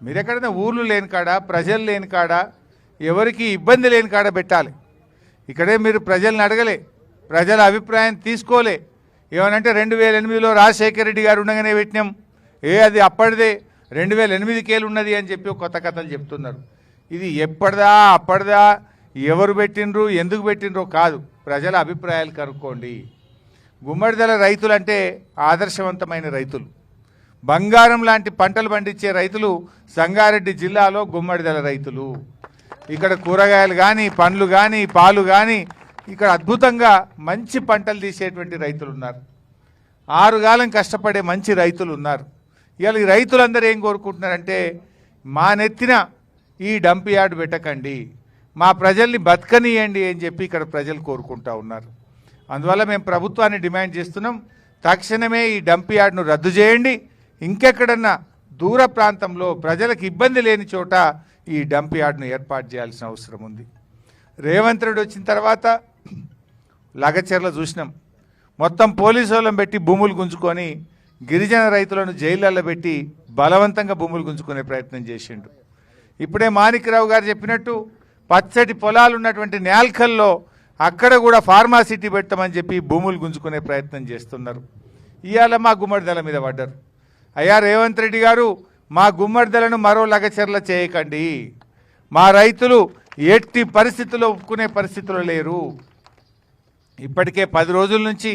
మీరు ఎక్కడైనా ఊర్లు లేని కాడ, ప్రజలు లేని కాడ, ఎవరికి ఇబ్బంది లేని కాడ పెట్టాలి. ఇక్కడే మీరు ప్రజల్ని అడగలే, ప్రజల అభిప్రాయం తీసుకోలే. ఏమనంటే 2008లో రాజశేఖర రెడ్డి గారు ఉండగానే పెట్టినాం, అది అప్పటిదే 2008కేలు ఉన్నది అని చెప్పి కొత్త కథలు చెప్తున్నారు. ఇది ఎప్పటిదా అప్పటిదా, ఎవరు పెట్టినరు ఎందుకు పెట్టినరో కాదు, ప్రజల అభిప్రాయాలు కనుక్కోండి. గుమ్మడిదల రైతులు అంటే ఆదర్శవంతమైన రైతులు, బంగారం లాంటి పంటలు పండించే రైతులు సంగారెడ్డి జిల్లాలో గుమ్మడిదల రైతులు. ఇక్కడ కూరగాయలు కానీ, పండ్లు కానీ, పాలు కానీ ఇక్కడ అద్భుతంగా మంచి పంటలు తీసేటువంటి రైతులు ఉన్నారు. 6 కాలం కష్టపడే మంచి రైతులు ఉన్నారు. ఇవాళ ఈ రైతులందరూ ఏం కోరుకుంటున్నారంటే, మా నెత్తిన ఈ డంప్ యార్డ్ పెట్టకండి, మా ప్రజల్ని బతకనియండి అని చెప్పి ఇక్కడ ప్రజలు కోరుకుంటా ఉన్నారు. అందువల్ల మేము ప్రభుత్వాన్ని డిమాండ్ చేస్తున్నాం, తక్షణమే ఈ డంప్ యార్డ్ను రద్దు చేయండి. ఇంకెక్కడన్నా దూర ప్రాంతంలో ప్రజలకు ఇబ్బంది లేని చోట ఈ డంప్ యార్డ్ను ఏర్పాటు చేయాల్సిన అవసరం ఉంది. రేవంత్ రెడ్డి వచ్చిన తర్వాత లగచర్ల చూసినాం, మొత్తం పోలీసు వాళ్ళని పెట్టి భూములు గుంజుకొని గిరిజన రైతులను జైళ్ళల్లో పెట్టి బలవంతంగా భూములు గుంజుకునే ప్రయత్నం చేసిండు. ఇప్పుడే మాణిక్రావు గారు చెప్పినట్టు పచ్చటి పొలాలు ఉన్నటువంటి నేల్కల్లో అక్కడ కూడా ఫార్మాసిటీ పెట్టమని చెప్పి భూములు గుంజుకునే ప్రయత్నం చేస్తున్నారు. ఇవాళ మా గుమ్మడిదల మీద పడ్డారు. అయ్యా రేవంత్ రెడ్డి గారు, మా గుమ్మడిదలను మరో లగచర్ల చేయకండి, మా రైతులు ఎట్టి పరిస్థితుల్లో ఒప్పుకునే పరిస్థితుల్లో లేరు. ఇప్పటికే 10 రోజుల నుంచి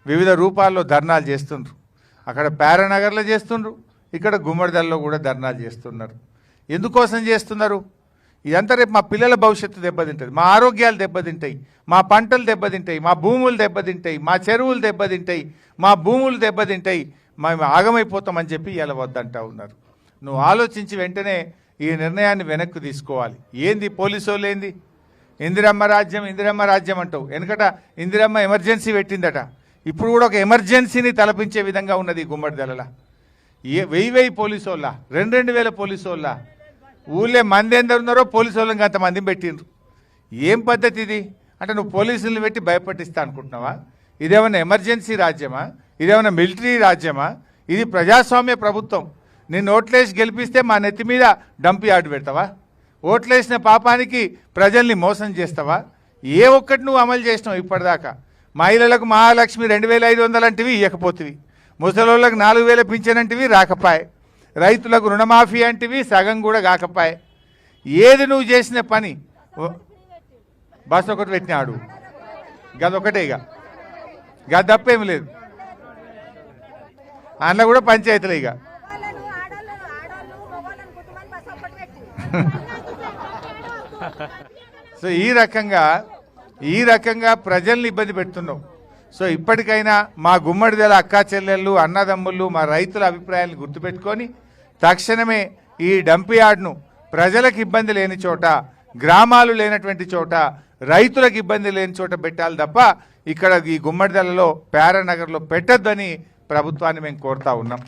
వివిధ రూపాల్లో ధర్నాలు చేస్తుండ్రు. అక్కడ పారానగర్లో చేస్తుండ్రు, ఇక్కడ గుమ్మడిదలలో కూడా ధర్నాలు చేస్తున్నారు. ఎందుకోసం చేస్తున్నారు? ఇదంతా రేపు మా పిల్లల భవిష్యత్తు దెబ్బతింటుంది, మా ఆరోగ్యాలు దెబ్బతింటాయి, మా పంటలు దెబ్బతింటాయి, మా భూములు దెబ్బతింటాయి, మా చెరువులు దెబ్బతింటాయి, మా భూములు దెబ్బతింటాయి, మేము ఆగమైపోతామని చెప్పి ఇలా వద్దంటా ఉన్నారు. నువ్వు ఆలోచించి వెంటనే ఈ నిర్ణయాన్ని వెనక్కి తీసుకోవాలి. ఏంది పోలీసు వాళ్ళు ఏంది ఇందిరమ్మ రాజ్యం ఇందిరమ్మ రాజ్యం అంటావు. వెనకట ఇందిరమ్మ ఎమర్జెన్సీ పెట్టిందట, ఇప్పుడు కూడా ఒక ఎమర్జెన్సీని తలపించే విధంగా ఉన్నది గుమ్మడిదల. 1000 పోలీసు వాళ్ళ, 2000 పోలీసు వాళ్ళ, ఊళ్ళే మంది ఎందరు ఉన్నారో పోలీసు వాళ్ళకి అంతమందిని పెట్టిండ్రు. ఏం పద్ధతి ఇది? అంటే నువ్వు పోలీసులను పెట్టి భయపట్టిస్తా అనుకుంటున్నావా? ఇదేమన్నా ఎమర్జెన్సీ రాజ్యమా? ఇదేమన్నా మిలిటరీ రాజ్యమా? ఇది ప్రజాస్వామ్య ప్రభుత్వం. నిన్ను ఓట్లేసి గెలిపిస్తే మా నెత్తి మీద డంప్ యార్డ్ పెడతావా? ఓట్లేసిన పాపానికి ప్రజల్ని మోసం చేస్తావా? ఏ ఒక్కటి నువ్వు అమలు చేసినావు ఇప్పటిదాకా? మహిళలకు మహాలక్ష్మి 2500 అంటివి ఇవ్వకపోతివి, ముసలోళ్ళకు 4000 పింఛన్ అంటివి రాకపాయే, రైతులకు రుణమాఫీ అంటివి సగం కూడా కాకపాయే. ఏది నువ్వు చేసిన పని? బస్ ఒకటి పెట్టినాడు, గదొకటే, గది తప్పేమి లేదు. అందులో కూడా పంచాయతీలు. ఇక సో ఈ రకంగా ప్రజల్ని ఇబ్బంది పెడుతున్నావు. సో ఇప్పటికైనా మా గుమ్మడిదల అక్కా చెల్లెళ్ళు, అన్నదమ్ముళ్ళు, మా రైతుల అభిప్రాయాలను గుర్తుపెట్టుకొని తక్షణమే ఈ డంప్ యార్డ్ను ప్రజలకు ఇబ్బంది లేని చోట, గ్రామాలు లేనటువంటి చోట, రైతులకు ఇబ్బంది లేని చోట పెట్టాలి తప్ప ఇక్కడ ఈ గుమ్మడిదలలో పారానగర్లో పెట్టొద్దని ప్రభుత్వాన్ని మేము కోరుతా ఉన్నాం.